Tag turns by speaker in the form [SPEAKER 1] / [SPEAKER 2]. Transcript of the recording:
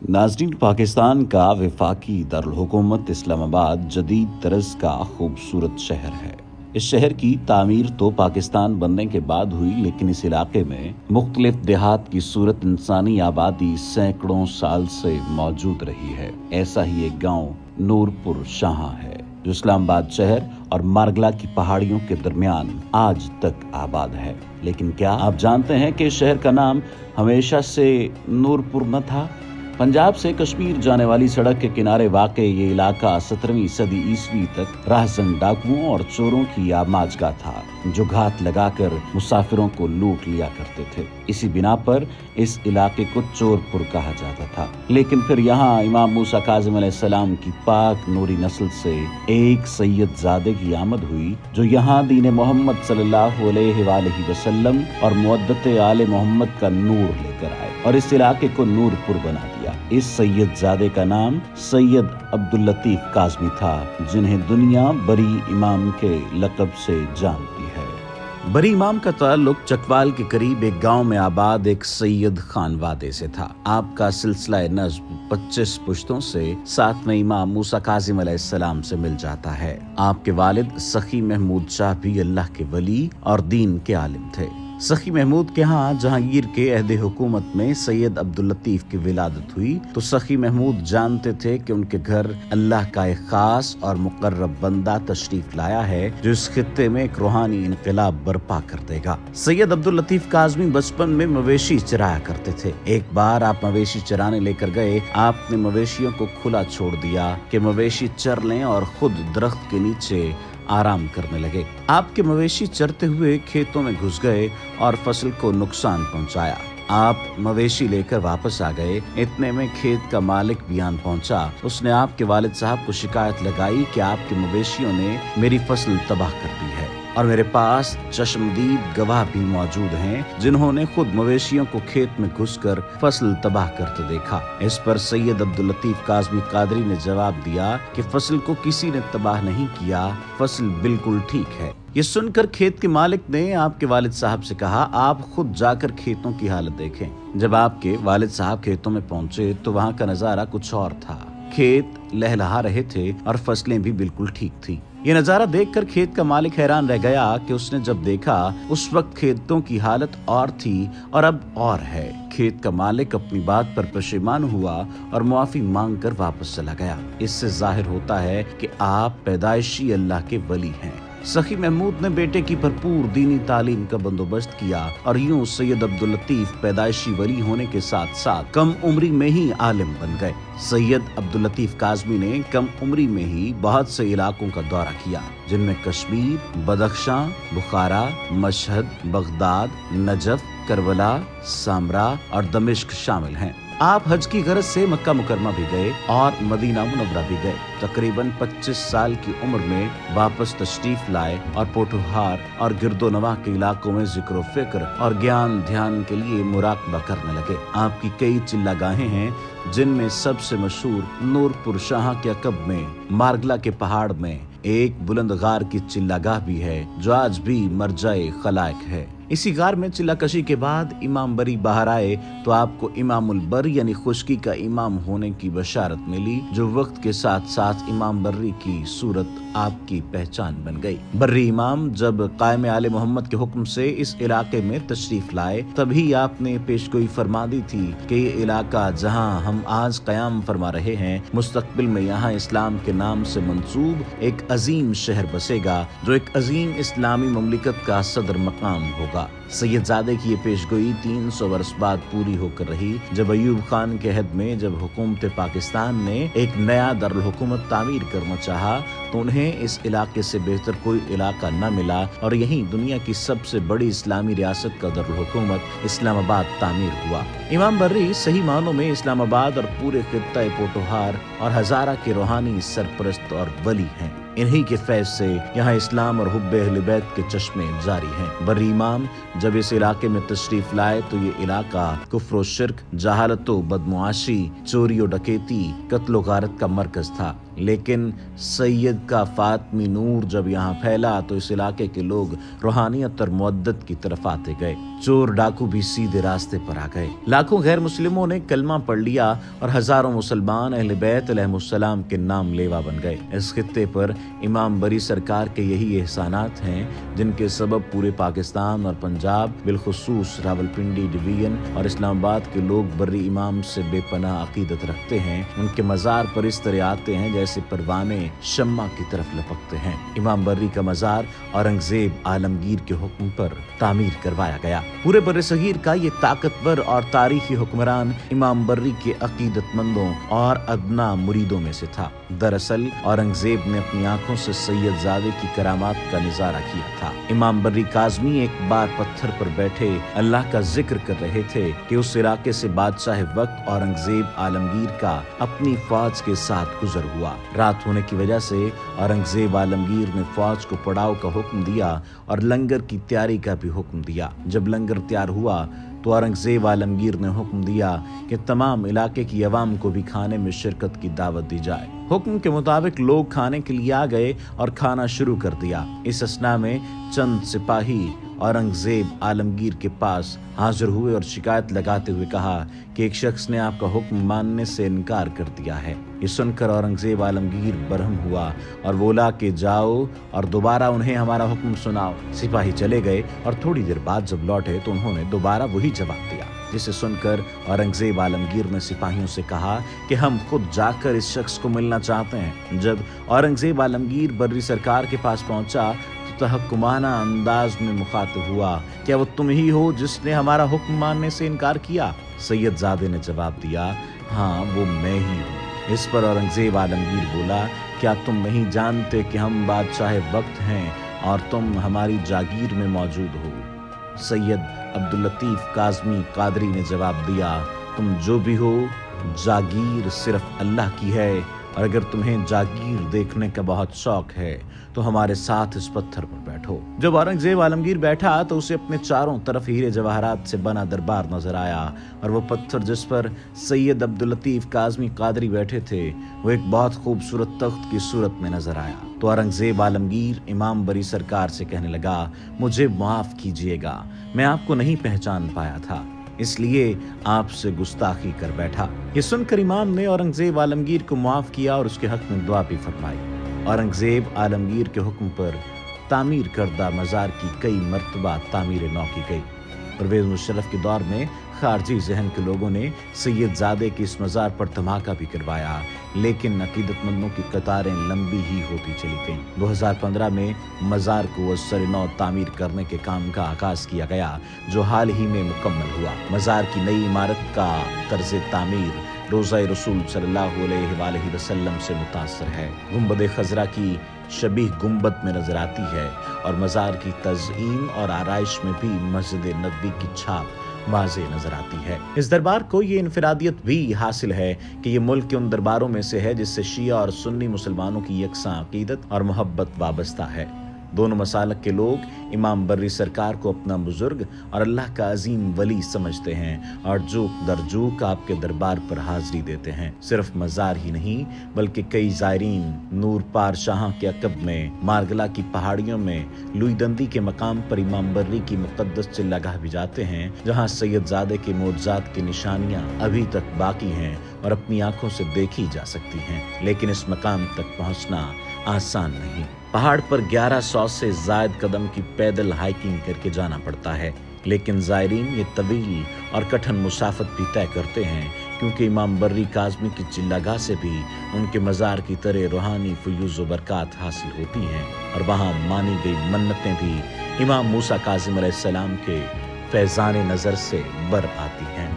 [SPEAKER 1] नाज़रीन, पाकिस्तान का वफाकी दारुल-हुकूमत इस्लामाबाद जदीद तरज़ का खूबसूरत शहर है। इस शहर की तामीर तो पाकिस्तान बनने के बाद हुई, लेकिन इस इलाके में मुख्तलिफ देहात की सूरत इंसानी आबादी सैकड़ों साल से मौजूद रही है। ऐसा ही एक गांव नूरपुर शाह है जो इस्लामाबाद शहर और मारगला की पहाड़ियों के दरमियान आज तक आबाद है। लेकिन क्या आप जानते हैं कि इस शहर का नाम हमेशा से नूरपुर न था? पंजाब से कश्मीर जाने वाली सड़क के किनारे वाक़ ये इलाका 17वीं सदी ईस्वी तक राहज़न डाकुओं और चोरों की आमाजगाह था, जो घात लगाकर मुसाफिरों को लूट लिया करते थे। इसी बिना पर इस इलाके को चोरपुर कहा जाता था। लेकिन फिर यहाँ इमाम मूसा काज़िम अलैहिस्सलाम की पाक नूरी नस्ल से एक सैयद ज़ादे की आमद हुई, जो यहाँ दीन मोहम्मद सल्लल्लाहु अलैहि वसल्लम और मुअद्दत आले मोहम्मद का नूर लेकर आए और इस इलाके को नूरपुर बना दिया। इस सैयद ज़ादे का नाम सैयद अब्दुल लतीफ़ काज़मी था, जिन्हें दुनिया बरी इमाम के लक़ब से जानती है। बरी इमाम का ताल्लुक चकवाल के करीब एक गांव में आबाद एक सैयद खानवादे से था। आपका सिलसिला नस्ब 25 पुश्तों से 7वें इमाम मूसा काज़िम अलैहिस्सलाम से मिल जाता है। आपके वालिद सखी महमूद शाह भी अल्लाह के वली और दीन के आलिम थे। सखी महमूद के यहाँ जहांगीर के अहद हुकूमत में सैयद अब्दुल लतीफ़ की विलादत हुई तो सखी महमूद जानते थे कि उनके घर अल्लाह का एक खास और मुकर्रब बंदा तशरीफ लाया है, जो इस खित्ते में एक रूहानी इनकलाब बर्पा कर देगा। सैयद अब्दुल लतीफ़ काज़मी बचपन में मवेशी चराया करते थे। एक बार आप मवेशी चराने लेकर गए। आपने मवेशियों को खुला छोड़ दिया कि मवेशी चर लें और खुद दरख्त के नीचे आराम करने लगे। आपके मवेशी चरते हुए खेतों में घुस गए और फसल को नुकसान पहुंचाया। आप मवेशी लेकर वापस आ गए। इतने में खेत का मालिक बियान पहुंचा। उसने आपके वालिद साहब को शिकायत लगाई कि आपके मवेशियों ने मेरी फसल तबाह कर दी है और मेरे पास चश्मदीद गवाह भी मौजूद हैं, जिन्होंने खुद मवेशियों को खेत में घुसकर फसल तबाह करते देखा। इस पर सैयद अब्दुल लतीफ़ काज़मी कादरी ने जवाब दिया कि फसल को किसी ने तबाह नहीं किया, फसल बिल्कुल ठीक है। ये सुनकर खेत के मालिक ने आपके वालिद साहब से कहा, आप खुद जाकर खेतों की हालत देखें। जब आपके वालिद साहब खेतों में पहुंचे तो वहाँ का नजारा कुछ और था। खेत लहलहा रहे थे और फसलें भी बिल्कुल ठीक थी। ये नजारा देखकर खेत का मालिक हैरान रह गया कि उसने जब देखा उस वक्त खेतों की हालत और थी और अब और है। खेत का मालिक अपनी बात पर पशेमान हुआ और मुआफी मांगकर वापस चला गया। इससे जाहिर होता है कि आप पैदाइशी अल्लाह के वली हैं। सखी महमूद ने बेटे की भरपूर दीनी तालीम का बंदोबस्त किया और यूं सैयद अब्दुल लतीफ़ पैदाइशी वली होने के साथ साथ कम उम्री में ही आलिम बन गए। सैयद अब्दुल लतीफ़ काज़मी ने कम उम्री में ही बहुत से इलाकों का दौरा किया, जिनमें कश्मीर, बदख्शां, बुखारा, Mashhad, Baghdad, Najaf, Karbala, Samra और दमिश्क शामिल हैं। आप हज की गरज से मक्का मुकरमा भी गए और मदीना मुनव्वरा भी गए। तकरीबन 25 साल की उम्र में वापस तशरीफ लाए और पोठोहार और गिरदोनवा के इलाकों में जिक्र फिक्र और ज्ञान ध्यान के लिए मुराकबा करने लगे। आपकी कई चिल्लागाहें हैं, जिनमें सबसे मशहूर नूरपुर शाह के अकब में मारगला के पहाड़ में एक बुलंद गार की चिल्लागाह भी है, जो आज भी मरजाए खलाइक है। इसी गार में चिल्लाकशी के बाद इमाम बरी बाहर आए तो आपको इमामुल बर यानी खुशकी का इमाम होने की बशारत मिली, जो वक्त के साथ साथ इमाम बर्री की सूरत आपकी पहचान बन गई। बर्री इमाम जब कायम आले मोहम्मद के हुक्म से इस इलाके में तशरीफ लाए, तभी आपने पेशगोई फरमा दी थी कि ये इलाका जहां हम आज कयाम फरमा रहे हैं, मुस्तकबिल में यहाँ इस्लाम के नाम से मंसूब एक अजीम शहर बसेगा, जो एक अजीम इस्लामी ममलिकत का सदर मकाम होगा। सैयद ज़ादे की ये पेशगोई 300 वर्ष बाद पूरी होकर रही, जब अयूब खान के अहद में जब हुकूमत पाकिस्तान ने एक नया दारुल हुकूमत तामीर करना चाहा, तो उन्हें इस इलाके से बेहतर कोई इलाका न मिला और यहीं दुनिया की सबसे बड़ी इस्लामी रियासत का दारुल हुकूमत इस्लामाबाद तामीर हुआ। इमाम बर्री सही मानों में इस्लामाबाद और पूरे खित्ता पोठोहार और हजारा के रूहानी सरपरस्त और वली हैं। इन्हीं के फैज से यहाँ इस्लाम और हुब्बे अहले बैत के चश्मे जारी हैं। बर्री इमाम जब इस इलाके में तशरीफ लाए तो ये इलाका कुफ्र, शिर्क, जहालत, बदमुआशी, चोरी और डकैती, कत्ल गारत का मरकज था। लेकिन सैयद का फातमी नूर जब यहाँ फैला तो इस इलाके के लोग रूहानियत और मुअद्दत की तरफ आते गए। चोर डाकू भी सीधे रास्ते पर आ गए। लाखों गैर मुस्लिमों ने कलमा पढ़ लिया और हजारों मुसलमान अहले बैत अलैहिमुस्सलाम के नाम लेवा बन गए। इस खित्ते पर इमाम बरी सरकार के यही एहसानात हैं जिनके सबब पूरे पाकिस्तान और पंजाब, बिलखुसूस रावलपिंडी डिवीजन और इस्लामाबाद के लोग बर्री इमाम से बेपनाह अकीदत रखते हैं। उनके मज़ार पर इस तरह आते हैं जैसे परवाने शम्मा की तरफ लपकते हैं। इमाम बर्री का मज़ार औरंगजेब आलमगीर के हुक्म पर तामीर करवाया गया। पूरे बर्रे सगीर का ये ताकतवर और तारीखी हुक्मरान इमाम बर्री के अकीदतमंदों और अदना मुरीदों में से था। दरअसल औरंगजेब ने अपनी आंखों से सैयदजादे की करामात का नजारा किया था। इमाम बर्री काज़मी एक बार पत्थर पर बैठे अल्लाह का जिक्र कर रहे थे कि उस इलाके से बादशाह वक्त औरंगजेब आलमगीर का अपनी फौज के साथ गुजर हुआ। रात होने की वजह से औरंगजेब आलमगीर ने फौज को पड़ाव का हुक्म दिया और लंगर की तैयारी का भी हुक्म दिया। जब लंगर तैयार हुआ तो औरंगजेब आलमगीर ने हुक्म दिया कि तमाम इलाके की अवाम को भी खाने में शिरकत की दावत दी जाए। हुक्म के मुताबिक लोग खाने के लिए आ गए और खाना शुरू कर दिया। इस असना में चंद सिपाही औरंगजेब आलमगीर के पास हाजिर हुए और शिकायत लगाते हुए कहा कि एक शख्स ने आपका हुक्म मानने से इनकार कर दिया है। ये सुनकर औरंगजेब आलमगीर बरहम हुआ और बोला कि जाओ और दोबारा उन्हें हमारा हुक्म सुनाओ। सिपाही चले गए और थोड़ी देर बाद जब लौटे तो उन्होंने दोबारा वही जवाब दिया, जिसे सुनकर औरंगजेब आलमगीर ने सिपाहियों से कहा कि हम खुद जाकर इस शख्स को मिलना चाहते हैं। जब औरंगजेब आलमगीर बर्री सरकार के पास पहुंचा तो तहक्कुमाना अंदाज में मुखातिब हुआ, क्या वो तुम ही हो जिसने हमारा हुक्म मानने से इनकार किया? सैयदजादे ने जवाब दिया, हाँ वो मैं ही हूँ। इस पर औरंगजेब आलमगीर बोला, क्या तुम नहीं जानते कि हम बादशाह वक्त हैं और तुम हमारी जागीर में मौजूद हो? सैयद अब्दुल लतीफ काज़मी कादरी ने जवाब दिया, तुम जो भी हो, जागीर सिर्फ अल्लाह की है और अगर तुम्हें जागीर देखने का बहुत शौक है तो हमारे साथ इस पत्थर पर बैठो। जब औरंगजेब आलमगीर बैठा तो उसे अपने चारों तरफ हीरे जवाहरात से बना दरबार नजर आया और वो पत्थर जिस पर सैयद अब्दुल लतीफ काज़मी कादरी बैठे थे वो एक बहुत खूबसूरत तख्त की सूरत में नजर आया। तो औरंगजेब आलमगीर इमाम बरी सरकार से कहने लगा, मुझे माफ कीजिएगा, मैं आपको नहीं पहचान पाया था, इसलिए आपसे गुस्ताखी कर बैठा। ये सुनकर इमाम ने औरंगजेब आलमगीर को माफ किया और उसके हक में दुआ भी फरमाई। औरंगजेब आलमगीर के हुक्म पर तामीर करदा मज़ार की कई मरतबा तामीर नौ की गई। परवेज़ मुशर्रफ के दौर में खारजी जहन के लोगों ने सैयदजादे की इस मज़ार पर धमाका भी करवाया, लेकिन अकीदतमंदों की कतारें लंबी ही होती चली गईं। 2015 में मज़ार को असर नौ तामीर करने के काम का आगाज किया गया, जो हाल ही में मुकम्मल हुआ। मज़ार की नई इमारत का तर्ज तामीर रोज़ा रसूल सल्लल्लाहु अलैहि वसल्लम से मुतासर है। गुंबद खजरा की शबीह गुंबद में नजर आती है और मज़ार की तज़ईन और आराइश में भी मस्जिद नबवी की छाप वाज़े नजर आती है। इस दरबार को ये इनफरादियत भी हासिल है कि ये मुल्क के उन दरबारों में से है जिससे शिया और सुन्नी मुसलमानों की यकसां अकीदत और मोहब्बत वाबस्ता है। दोनों मसालक के लोग इमाम बर्री सरकार को अपना बुजुर्ग और अल्लाह का अजीम वली समझते हैं और जूक दर जूक आपके दरबार पर हाजिरी देते हैं। सिर्फ मज़ार ही नहीं बल्कि कई ज़ायरीन नूर पार शाह के अकब में, मारगला की पहाड़ियों में, लुईदंदी के मकाम पर इमाम बर्री की मुक़द्दस चिल्लागाह भी जाते हैं, जहाँ सैयदजादे के मोअज़्ज़ात की निशानियाँ अभी तक बाकी हैं और अपनी आंखों से देखी जा सकती हैं। लेकिन इस मकाम तक पहुँचना आसान नहीं। पहाड़ पर 1100 से ज़ायद कदम की पैदल हाइकिंग करके जाना पड़ता है, लेकिन ज़ायरीन ये तवील और कठिन मुसाफत भी तय करते हैं, क्योंकि इमाम बर्री काज़मी की चिल्लागाह से भी उनके मज़ार की तरह रूहानी फयूज़ व बरक़ात हासिल होती हैं और वहाँ मानी गई मन्नतें भी इमाम मूसा काज़िम अलैहिस्सलाम के फैज़ान नज़र से बर आती हैं।